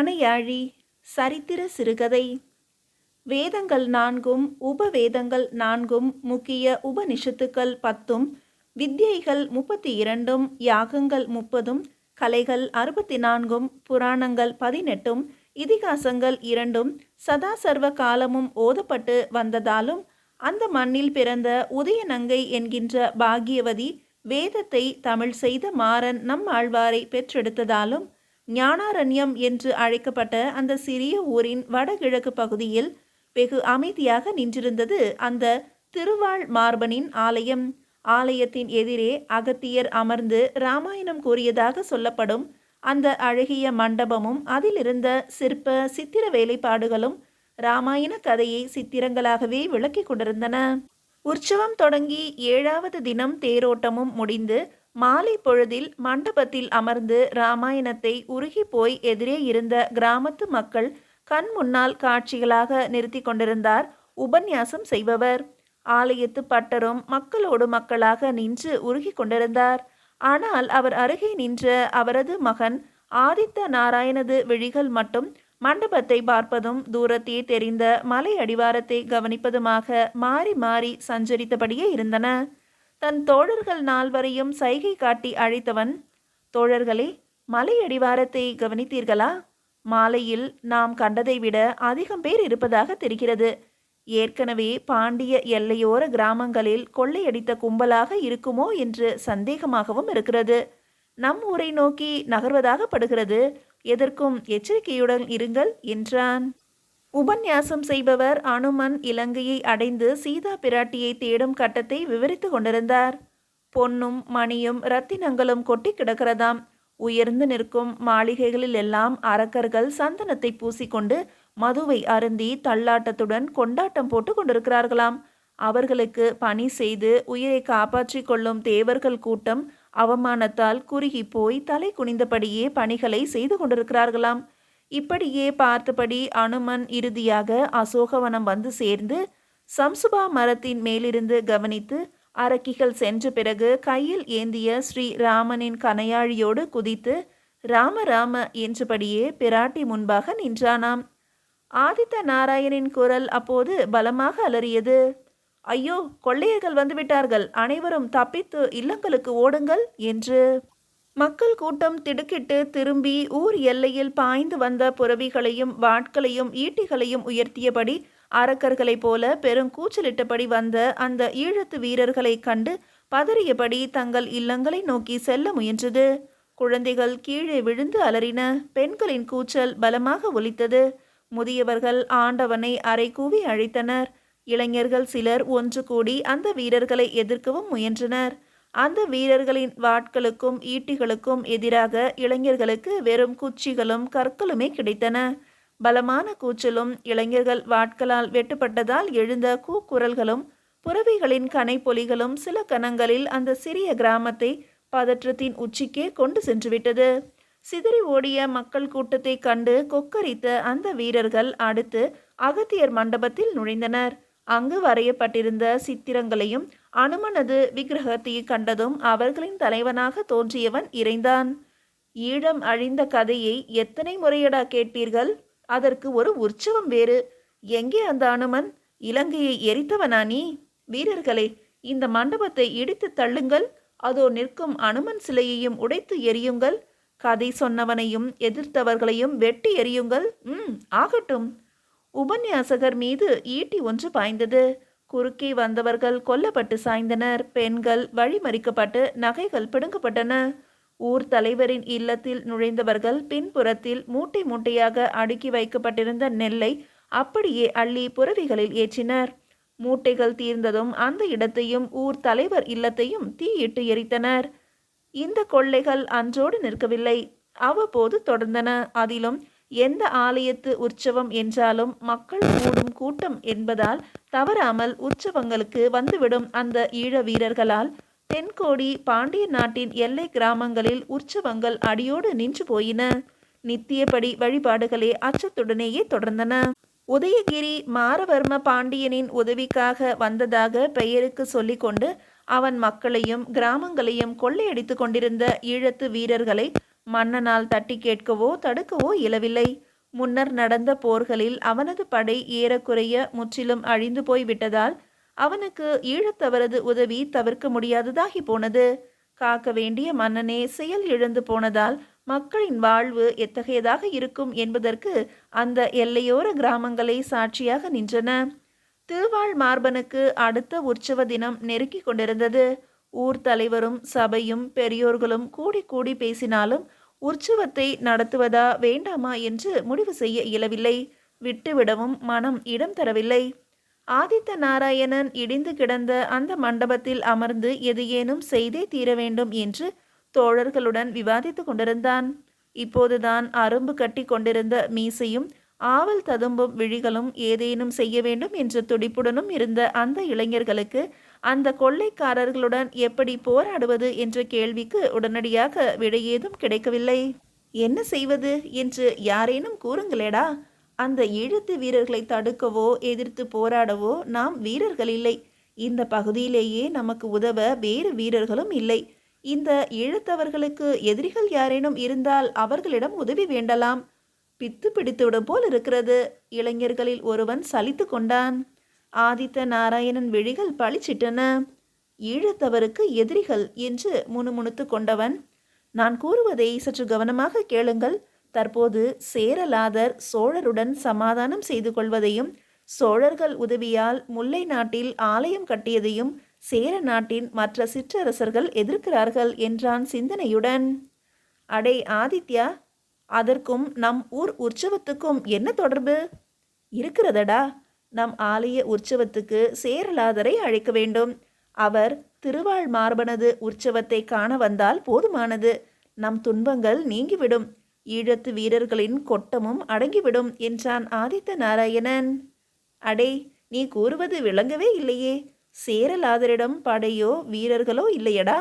கணையாழி சரித்திர சிறுகதை. வேதங்கள் 4ம் உபவேதங்கள் 4ம் முக்கிய உபனிஷத்துக்கள் 10ம் வித்யைகள் 32ம் யாகங்கள் 30ம் கலைகள் 64ம் புராணங்கள் 18ம் இதிகாசங்கள் 2ம் சதா சர்வ காலமும் ஓதப்பட்டு வந்ததாலும் அந்த மண்ணில் பிறந்த உதயநங்கை என்கின்ற பாக்யவதி வேதத்தை தமிழ் செய்த மாறன் நம் ஆழ்வாரை பெற்றெடுத்ததாலும் ஞானாரண்யம் என்று அழைக்கப்பட்ட அந்த சிறிய ஊரின் வடகிழக்கு பகுதியில் வெகு அமைதியாக நின்றிருந்தது அந்த திருவாள் மார்பனின் ஆலயம். ஆலயத்தின் எதிரே அகத்தியர் அமர்ந்து இராமாயணம் கூறியதாக சொல்லப்படும் அந்த அழகிய மண்டபமும் அதிலிருந்த சிற்ப சித்திர வேலைப்பாடுகளும் இராமாயண கதையை சித்திரங்களாகவே விளக்கி கொண்டிருந்தன. உற்சவம் தொடங்கி 7வது தினம் தேரோட்டமும் முடிந்து மாலை பொழுதில் மண்டபத்தில் அமர்ந்து இராமாயணத்தை உருகி போய் எதிரே இருந்த கிராமத்து மக்கள் கண் முன்னால் காட்சிகளாக நிறுத்தி கொண்டிருந்தார் உபன்யாசம் செய்பவர். ஆலயத்து பட்டரும் மக்களோடு மக்களாக நின்று உருகி கொண்டிருந்தார். ஆனால் அவர் அருகே நின்ற அவரது மகன் ஆதித்த நாராயணது விழிகள் மட்டும் மண்டபத்தை பார்ப்பதும் தூரத்தே தெரிந்த மலை அடிவாரத்தை கவனிப்பதுமாக மாறி மாறி சஞ்சரித்தபடியே இருந்தன. தன் தோழர்கள் 4வரையும் சைகை காட்டி அழைத்தவன், தோழர்களே, மலை அடிவாரத்தை கவனித்தீர்களா? மாலையில் நாம் கண்டதை விட அதிகம் பேர் இருப்பதாக தெரிகிறது. ஏற்கனவே பாண்டிய எல்லையோர கிராமங்களில் கொள்ளையடித்த கும்பலாக இருக்குமோ என்று சந்தேகமாகவும் இருக்கிறது. நம் ஊரை நோக்கி நகர்வதாக படுகிறது. எதற்கும் எச்சரிக்கையுடன் இருங்கள் என்றான். உபன்யாசம் செய்பவர் அனுமன் இலங்கையை அடைந்து சீதா பிராட்டியை தேடும் கட்டத்தை விவரித்து கொண்டிருந்தார். பொன்னும் மணியும் இரத்தினங்களும் கொட்டி கிடக்கிறதாம். உயர்ந்து நிற்கும் மாளிகைகளில் எல்லாம் அரக்கர்கள் சந்தனத்தை பூசிக்கொண்டு மதுவை அருந்தி தள்ளாட்டத்துடன் கொண்டாட்டம் போட்டு கொண்டிருக்கிறார்களாம். அவர்களுக்கு பணி செய்து உயிரை காப்பாற்றி கொள்ளும் தேவர்கள் கூட்டம் அவமானத்தால் குறுகி போய் தலை குனிந்தபடியே பணிகளை செய்து கொண்டிருக்கிறார்களாம். இப்படியே பார்த்தபடி அனுமன் இறுதியாக அசோகவனம் வந்து சேர்ந்து சம்சுபா மரத்தின் மேலிருந்து கவனித்து அரக்கிகள் சென்ற பிறகு கையில் ஏந்திய ஸ்ரீ ராமனின் கணையாழியோடு குதித்து ராம ராம என்றபடியே பிராட்டி முன்பாக நின்றானாம். ஆதித்த நாராயணின் குரல் அப்போது பலமாக அலறியது. ஐயோ, கொள்ளையர்கள் வந்துவிட்டார்கள், அனைவரும் தப்பித்து இல்லங்களுக்கு ஓடுங்கள் என்று. மக்கள் கூட்டம் திடுக்கிட்டு திரும்பி ஊர் எல்லையில் பாய்ந்து வந்த புரவிகளையும் வாட்களையும் ஈட்டிகளையும் உயர்த்தியபடி அரக்கர்களைப் போல பெருங்கூச்சலிட்டபடி வந்த அந்த ஈழத்து வீரர்களை கண்டு பதறியபடி தங்கள் இல்லங்களை நோக்கி செல்ல முயன்றது. குழந்தைகள் கீழே விழுந்து அலறின. பெண்களின் கூச்சல் பலமாக ஒலித்தது. முதியவர்கள் ஆண்டவனை அறைகூவி அழைத்தனர். இளைஞர்கள் சிலர் ஒன்று கூடி அந்த வீரர்களை எதிர்க்கவும் முயன்றனர். அந்த வீரர்களின் வாட்களுக்கும் ஈட்டிகளுக்கும் எதிராக இளைஞர்களுக்கு வெறும் குச்சிகளும் கற்களுமே கிடைத்தன. பலமான கூச்சலும் இளைஞர்கள் வாட்களால் வெட்டுப்பட்டதால் எழுந்த கூக்குரல்களும் புறவிகளின் கனைப்பொலிகளும் சில கணங்களில் அந்த சிறிய கிராமத்தை பதற்றத்தின் உச்சிக்கே கொண்டு சென்றுவிட்டது. சிதறி ஓடிய மக்கள் கூட்டத்தை கண்டு கொக்கரித்த அந்த வீரர்கள் அடுத்து அகத்தியர் மண்டபத்தில் நுழைந்தனர். அங்கு வரையப்பட்டிருந்த சித்திரங்களையும் அனுமனது விக்கிரகத்தை கண்டதும் அவர்களின் தலைவனாக தோன்றியவன் இறைந்தான். ஈழம் அழிந்த கதையை எத்தனை முறையடா கேட்பீர்கள்? அதற்கு ஒரு உற்சவம் வேறு. எங்கே அந்த அனுமன்? இலங்கையை எரித்தவனா நீ? வீரர்களே, இந்த மண்டபத்தை இடித்து தள்ளுங்கள். அதோ நிற்கும் அனுமன் சிலையையும் உடைத்து எரியுங்கள். கதை சொன்னவனையும் எதிர்த்தவர்களையும் வெட்டி எறியுங்கள். ஆகட்டும். உபன்யாசகர் மீது ஈட்டி ஒன்று பாய்ந்தது. குறுக்கே வந்தவர்கள் கொல்லப்பட்டு சாய்ந்தனர். பெண்கள் வழிமறிக்கப்பட்டு நகைகள் பிடுங்கப்பட்டன. ஊர் தலைவரின் இல்லத்தில் நுழைந்தவர்கள் பின்புறத்தில் மூட்டை மூட்டையாக அடுக்கி வைக்கப்பட்டிருந்த நெல்லை அப்படியே அள்ளி புரவிகளில் ஏற்றினர். மூட்டைகள் தீர்ந்ததும் அந்த இடத்தையும் ஊர் தலைவர் இல்லத்தையும் தீயிட்டு எரித்தனர். இந்த கொள்ளைகள் அன்றோடு நிற்கவில்லை, அவ்வப்போது தொடர்ந்தன. அதிலும் எந்த ஆலயத்து உற்சவம் என்றாலும் மக்கள் கூடும் கூட்டம் என்பதால் தவறாமல் உற்சவங்களுக்கு வந்துவிடும் அந்த ஈழ வீரர்களால் தென்கோடி பாண்டிய நாட்டின் எல்லை கிராமங்களில் உற்சவங்கள் அடியோடு நின்று போயின. நித்தியப்படி வழிபாடுகளே அச்சத்துடனேயே தொடர்ந்தன. உதயகிரி மாரவர்ம பாண்டியனின் உதவிக்காக வந்ததாக பெயருக்கு சொல்லிக்கொண்டு அவன் மக்களையும் கிராமங்களையும் கொள்ளையடித்து கொண்டிருந்த ஈழத்து வீரர்களை மன்னனால் தட்டி கேட்கவோ தடுக்கவோ இயலவில்லை. முன்னர் நடந்த போர்களில் அவனது படை ஏறக்குறைய முற்றிலும் அழிந்து போய்விட்டதால் அவனுக்கு ஈழத்தவரது உதவி தவிர்க்க முடியாததாகி போனது. காக்க வேண்டிய மன்னனே செயல் இழந்து போனதால் மக்களின் வாழ்வு எத்தகையதாக இருக்கும் என்பதற்கு அந்த எல்லையோர கிராமங்களே சாட்சியாக நின்றன. திருவாள் மார்பனுக்கு அடுத்த உற்சவ தினம் நெருக்கி கொண்டிருந்தது. ஊர் தலைவரும் சபையும் பெரியோர்களும் கூடி கூடி பேசினாலும் உற்சவத்தை நடத்துவதா வேண்டாமா என்று முடிவு செய்ய இயலவில்லை. விட்டுவிடவும் மனம் இடம் தரவில்லை. ஆதித்த நாராயணன் இடிந்து கிடந்த அந்த மண்டபத்தில் அமர்ந்து எதையேனும் செய்தே தீர வேண்டும் என்று தோழர்களுடன் விவாதித்து கொண்டிருந்தான். இப்போதுதான் அரும்பு கட்டி கொண்டிருந்த மீசையும் ஆவல் ததும்பும் விழிகளும் ஏதேனும் செய்ய வேண்டும் என்ற துடிப்புடனும் இருந்த அந்த இளைஞர்களுக்கு அந்த கொள்ளைக்காரர்களுடன் எப்படி போராடுவது என்ற கேள்விக்கு உடனடியாக விடையேதும் கிடைக்கவில்லை. என்ன செய்வது என்று யாரேனும் கூறுங்களேடா. அந்த ஈழத்து வீரர்களை தடுக்கவோ எதிர்த்து போராடவோ நாம் வீரர்கள் இல்லை. இந்த பகுதியிலேயே நமக்கு உதவ வேறு வீரர்களும் இல்லை. இந்த ஈழத்தவர்களுக்கு எதிரிகள் யாரேனும் இருந்தால் அவர்களிடம் உதவி வேண்டலாம். பித்து பிடித்துவிடும் போல் இருக்கிறது. இளைஞர்களில் ஒருவன் சலித்து கொண்டான். ஆதித்த நாராயணன் விழிகள் பளிச்சிட்டன. ஈழத்தவருக்கு எதிரிகள் என்று முணுமுணுத்து கொண்டவன், நான் கூறுவதை சற்று கவனமாக கேளுங்கள். தற்போது சேரலாதர் சோழருடன் சமாதானம் செய்து கொள்வதையும் சோழர்கள் உதவியால் முல்லை நாட்டில் ஆலயம் கட்டியதையும் சேர நாட்டின் மற்ற சிற்றரசர்கள் எதிர்க்கிறார்கள் என்றான் சிந்தனையுடன். அடே ஆதித்யா, அதற்கும் நம் ஊர் உற்சவத்துக்கும் என்ன தொடர்பு? இருக்கிறதடா. நம் ஆலய உற்சவத்துக்கு சேரலாதரை அழைக்க வேண்டும். அவர் திருவாள் மார்பனது உற்சவத்தை காண வந்தால் போதுமானது. நம் துன்பங்கள் நீங்கிவிடும். ஈழத்து வீரர்களின் கொட்டமும் அடங்கிவிடும் என்றான் ஆதித்த நாராயணன். அடே, நீ கூறுவது விளங்கவே இல்லையே. சேரலாதரிடம் படையோ வீரர்களோ இல்லையடா.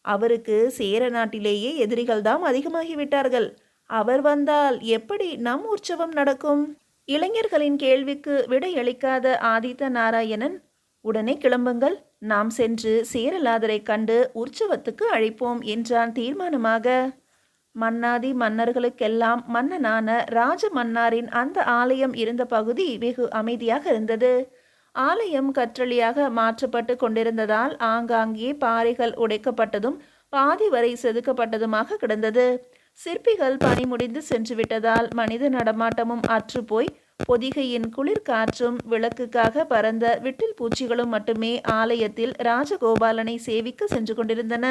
அவருக்கு சேர நாட்டிலேயே எதிரிகள்தாம் அதிகமாகிவிட்டார்கள். அவர் வந்தால் எப்படி நம் உற்சவம் நடக்கும்? இளைஞர்களின் கேள்விக்கு விடையளிக்காத ஆதித்த நாராயணன், உடனே கிளம்புங்கள், நாம் சென்று சேரலாதரை கண்டு உற்சவத்துக்கு அழைப்போம் என்றான் தீர்மானமாக. மன்னாதி மன்னர்களுக்கெல்லாம் மன்னனான ராஜ மன்னாரின் அந்த ஆலயம் இருந்த பகுதி வெகு அமைதியாக இருந்தது. ஆலயம் கற்றளியாக மாற்றப்பட்டு கொண்டிருந்ததால் ஆங்காங்கே பாறைகள் உடைக்கப்பட்டதும் பாதி வரை செதுக்கப்பட்டதுமாக கிடந்தது. சிற்பிகள் பணி முடிந்து சென்று விட்டதால் மனித நடமாட்டமும் அற்றுப்போய் பொதிகையின் குளிர் காற்றும் விளக்குக்காக பறந்த விட்டில் பூச்சிகளும் மட்டுமே ஆலயத்தில் ராஜகோபாலனை சேவிக்க சென்று கொண்டிருந்தன.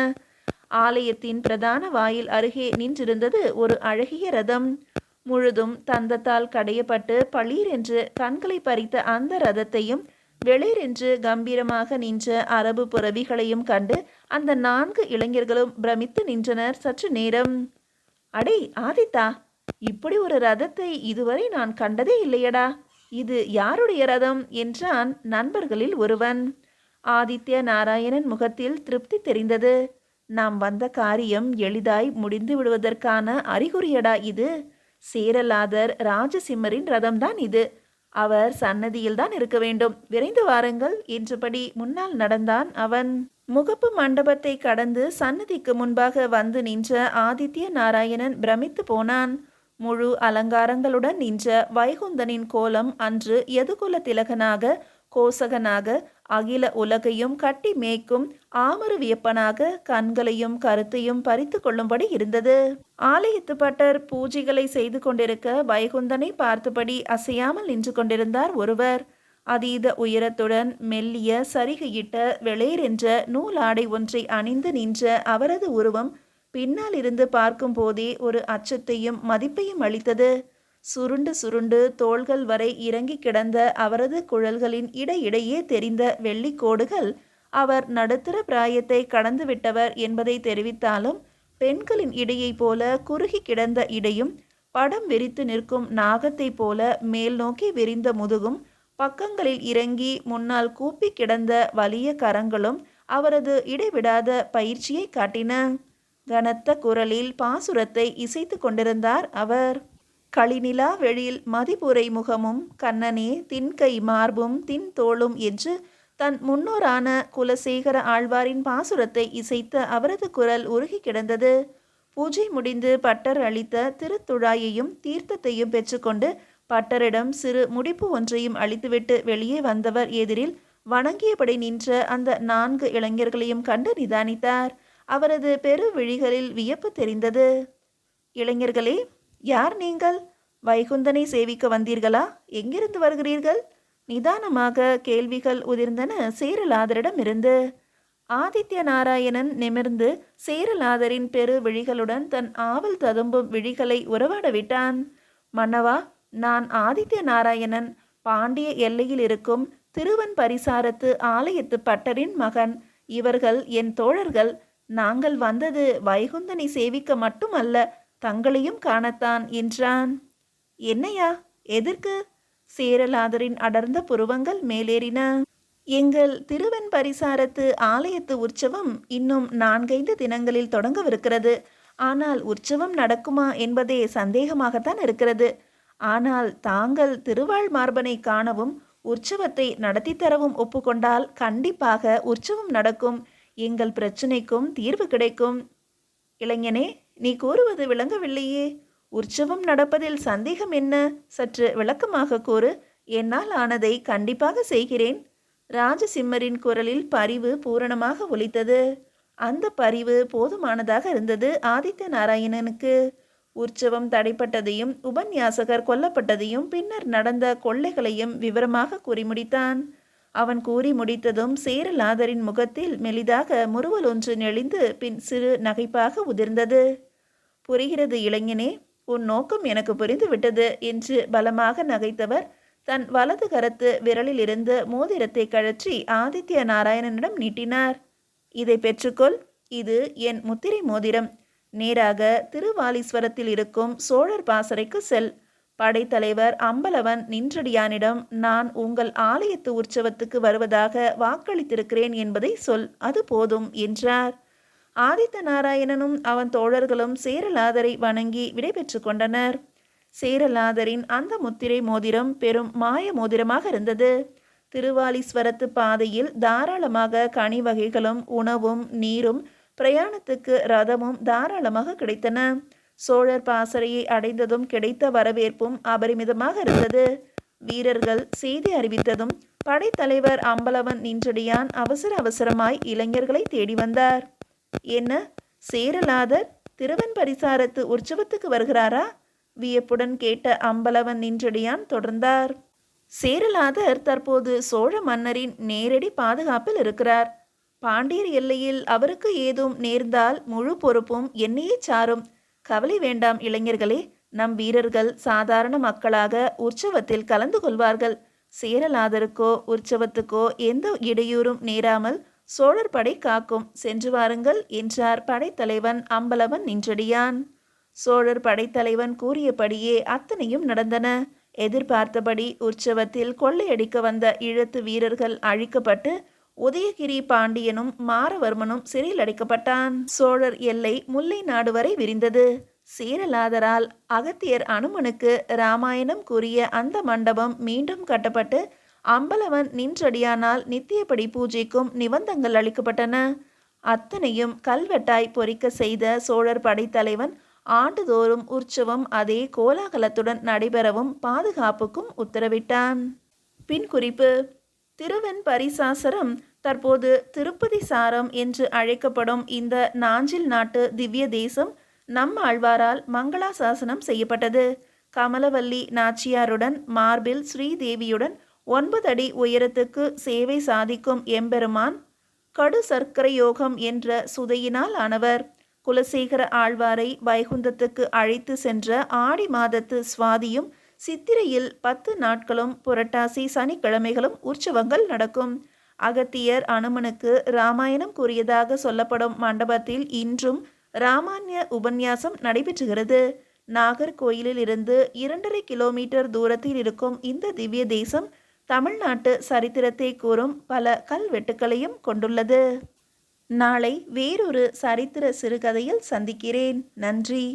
ஆலயத்தின் பிரதான வாயில் அருகே நின்றிருந்தது ஒரு அழகிய ரதம். முழுதும் தந்தத்தால் கடையப்பட்டு பளீர் என்று கண்களை பறித்த அந்த ரதத்தையும் வெளிர் என்று கம்பீரமாக நின்ற அரபு புறவிகளையும் கண்டு அந்த 4 இளைஞர்களும் பிரமித்து நின்றனர் சற்று நேரம். அடே ஆதித்தா, இப்படி ஒரு ரதத்தை இதுவரை நான் கண்டதே இல்லையடா. இது யாருடைய ரதம் என்றான் நண்பர்களில் ஒருவன். ஆதித்ய நாராயணன் முகத்தில் திருப்தி தெரிந்தது. நாம் வந்த காரியம் எளிதாய் முடிந்து விடுவதற்கான அறிகுறியடா இது. சேரலாதர் ராஜசிம்மரின் ரதம்தான் இது. அவர் சன்னதியில்தான் இருக்க வேண்டும். விரைந்து வாருங்கள் என்றபடி முன்னால் நடந்தான் அவன். முகப்பு மண்டபத்தை கடந்து சன்னதிக்கு முன்பாக வந்து நின்ற ஆதித்ய நாராயணன் பிரமித்து போனான். முழு அலங்காரங்களுடன் நின்ற வைகுந்தனின் கோலம் அன்று யதுகுல திலகனாக, கோசகனாக, அகில உலகையும் கட்டி மேய்க்கும் ஆமரு வியப்பனாக கண்களையும் கருத்தையும் பறித்து கொள்ளும்படி இருந்தது. ஆலயத்து பட்டர் பூஜைகளை செய்து கொண்டிருக்க வைகுந்தனை பார்த்தபடி அசையாமல் நின்று கொண்டிருந்தார் ஒருவர். அதீத உயரத்துடன் மெல்லிய சரிகையிட்ட வெளிரென்ற நூலாடை ஒன்றை அணிந்து நின்ற அவரது உருவம் பின்னால் இருந்து பார்க்கும் போதே ஒரு அச்சத்தையும் மதிப்பையும் அளித்தது. சுருண்டு சுருண்டு தோள்கள் வரை இறங்கி கிடந்த அவரது குழல்களின் இடையிடையே தெரிந்த வெள்ளிக்கோடுகள் அவர் நடுத்தர பிராயத்தை கடந்து விட்டவர் என்பதை தெரிவித்தாலும், பெண்களின் இடையை போல குறுகி கிடந்த இடையும், படம் விரித்து நிற்கும் நாகத்தை போல மேல் நோக்கி விரிந்த முதுகும், பக்கங்களில் இறங்கி முன்னால் கூப்பி கிடந்த வலிய கரங்களும் அவரது இடைவிடாத பயிற்சியை காட்டின. கனத்த குரலில் பாசுரத்தை இசைத்து கொண்டிருந்தார் அவர். களிநிலா வெளியில் மதிபுரை முகமும் கண்ணனே தின்கை மார்பும் தின் தோளும் என்று தன் முன்னோரான குலசேகர ஆழ்வாரின் பாசுரத்தை இசைத்த அவரது குரல் உருகி கிடந்தது. பூஜை முடிந்து பட்டர் அளித்த திருத்துழாயையும் தீர்த்தத்தையும் பெற்றுக்கொண்டு பட்டரிடம் சிறு முடிப்பு ஒன்றையும் அளித்துவிட்டு வெளியே வந்தவர் எதிரில் வணங்கியபடி நின்ற அந்த 4 இளைஞர்களையும் கண்டு நிதானித்தார். அவரது பெரு விழிகளில் வியப்பு தெரிந்தது. இளைஞர்களே, யார் நீங்கள்? வைகுந்தனை சேவிக்க வந்தீர்களா? எங்கிருந்து வருகிறீர்கள்? நிதானமாக கேள்விகள் உதிர்ந்தன சேரலாதரிடமிருந்து. ஆதித்ய நாராயணன் நிமிர்ந்து சேரலாதரின் பெரு விழிகளுடன் தன் ஆவல் ததும்பும் விழிகளை உறவாட விட்டான். மன்னவா, நான் ஆதித்ய நாராயணன், பாண்டிய எல்லையில் இருக்கும் திருவன் பரிசாரத்து ஆலயத்து பட்டரின் மகன். இவர்கள் என் தோழர்கள். நாங்கள் வந்தது வைகுந்தனை சேவிக்க மட்டுமல்ல, தங்களையும் காணத்தான் என்றான். என்னையா? எதற்கு? சேரலாதரின் அடர்ந்த புருவங்கள் மேலேறின. எங்கள் திருவன் பரிசாரத்து ஆலயத்து உற்சவம் இன்னும் 4-5 தினங்களில் தொடங்கவிருக்கிறது. ஆனால் உற்சவம் நடக்குமா என்பதே சந்தேகமாகத்தான் இருக்கிறது. ஆனால் தாங்கள் திருவாள் மார்பனை காணவும் உற்சவத்தை நடத்தி தரவும் ஒப்புக்கொண்டால் கண்டிப்பாக உற்சவம் நடக்கும். எங்கள் பிரச்சனைக்கும் தீர்வு கிடைக்கும். இளைஞனே, நீ கூறுவது விளங்கவில்லையே. உற்சவம் நடப்பதில் சந்தேகம் என்ன? சற்று விளக்கமாக கூறு. என்னால் ஆனதை கண்டிப்பாக செய்கிறேன். ராஜசிம்மரின் குரலில் பரிவு பூரணமாக ஒலித்தது. அந்த பரிவு போதுமானதாக இருந்தது ஆதித்ய நாராயணனுக்கு. உற்சவம் தடைப்பட்டதையும் உபன்யாசகர் கொல்லப்பட்டதையும் பின்னர் நடந்த கொள்ளைகளையும் விவரமாக கூறி முடித்தான். அவன் கூறி முடித்ததும் சேரலாதரின் முகத்தில் மெலிதாக முறுவல் ஒன்று நெளிந்து பின் சிறு நகைப்பாக உதிர்ந்தது. புரிகிறது இளைஞனே, உன் நோக்கம் எனக்கு புரிந்துவிட்டது என்று பலமாக நகைத்தவர் தன் வலது கரத்து விரலில் இருந்து மோதிரத்தை கழற்றி ஆதித்ய நாராயணனிடம் நீட்டினார். இதை பெற்றுக்கொள். இது என் முத்திரை மோதிரம். நேராக திருவாலீஸ்வரத்தில் இருக்கும் சோழர் பாசறைக்கு செல். படைத்தலைவர் அம்பலவன் நின்றடியானிடம் நான் உங்கள் ஆலயத்து உற்சவத்துக்கு வருவதாக வாக்களித்திருக்கிறேன் என்பதை சொல். அது போதும் என்றார். ஆதித்த நாராயணனும் அவன் தோழர்களும் சேரலாதரை வணங்கி விடைபெற்று கொண்டனர். சேரலாதரின் அந்த முத்திரை மோதிரம் பெரும் மாய மோதிரமாக இருந்தது. திருவாலீஸ்வரத்து பாதையில் தாராளமாக கனி வகைகளும் உணவும் நீரும் பிரயாணத்துக்கு ரதமும் தாராளமாக கிடைத்தன. சோழர் பாசறையை அடைந்ததும் கிடைத்த வரவேற்பும் அபரிமிதமாக இருந்தது. வீரர்கள் செய்தி அறிவித்ததும் படைத்தலைவர் அம்பலவன் நின்றடியான் அவசர அவசரமாய் இளைஞர்களை தேடி வந்தார். என்ன, சேரலாதர் திருவன் பரிசாரத்து உற்சவத்துக்கு வருகிறாரா? வியப்புடன் கேட்ட அம்பலவன் நின்றடியான் தொடர்ந்தார். சேரலாதர் தற்போது சோழ மன்னரின் நேரடி பாதுகாப்பில் இருக்கிறார். பாண்டியர் எல்லையில் அவருக்கு ஏதும் நேர்ந்தால் முழு பொறுப்பும் என்னையே சாரும். கவலை வேண்டாம் இளைஞர்களே. நம் வீரர்கள் சாதாரண மக்களாக உற்சவத்தில் கலந்து கொள்வார்கள். சேரலாதருக்கோ உற்சவத்துக்கோ எந்த இடையூறும் நேராமல் சோழர் படை காக்கும். சென்று வாருங்கள் என்றார் படைத்தலைவன் அம்பலவன் நின்றடியான். சோழர் படைத்தலைவன் கூறியபடியே அத்தனையும் நடந்தன. எதிர்பார்த்தபடி உற்சவத்தில் கொள்ளையடிக்க வந்த ஈழத்து வீரர்கள் அழிக்கப்பட்டு உதயகிரி பாண்டியனும் மாரவர்மனும் சிறையில் அடைக்கப்பட்டான். சோழர் எல்லை முல்லை நாடு வரை விரிந்தது. சேரலாதரால் அகத்தியர் அனுமனுக்கு இராமாயணம் கூறிய அந்த மண்டபம் மீண்டும் கட்டப்பட்டு அம்பலவன் நின்றடியானால் நித்தியப்படி பூஜைக்கும் நிபந்தங்கள் அளிக்கப்பட்டன. அத்தனையும் கல்வெட்டாய் பொறிக்க செய்த சோழர் படைத்தலைவன் ஆண்டுதோறும் உற்சவம் அதே கோலாகலத்துடன் நடைபெறவும் பாதுகாப்புக்கும் உத்தரவிட்டான். பின் குறிப்பு: திருவெண் பரிசாசரம் தற்போது திருப்பதி சாரம் என்று அழைக்கப்படும் இந்த நாஞ்சில் நாட்டு திவ்ய தேசம் நம் ஆழ்வாரால் மங்களாசாசனம் செய்யப்பட்டது. கமலவல்லி நாச்சியாருடன் மார்பில் ஸ்ரீதேவியுடன் 9 அடி உயரத்துக்கு சேவை சாதிக்கும் எம்பெருமான் கடு சர்க்கரை யோகம் என்ற சுதையினால் ஆனவர். குலசேகர ஆழ்வாரை வைகுந்தத்துக்கு அழைத்து சென்ற ஆடி மாதத்து சுவாதியும் சித்திரையில் 10 நாட்களும் புரட்டாசி சனிக்கிழமைகளும் உற்சவங்கள் நடக்கும். அகத்தியர் அனுமனுக்கு இராமாயணம் கூறியதாக சொல்லப்படும் மண்டபத்தில் இன்றும் இராமாயண உபன்யாசம் நடைபெற்றுகிறது. நாகர்கோயிலில் இருந்து 2.5 கிலோமீட்டர் தூரத்தில் இருக்கும் இந்த திவ்ய தேசம் தமிழ்நாட்டு சரித்திரத்தை கூறும் பல கல்வெட்டுக்களையும் கொண்டுள்ளது. நாளை வேறொரு சரித்திர சிறுகதையில் சந்திக்கிறேன். நன்றி.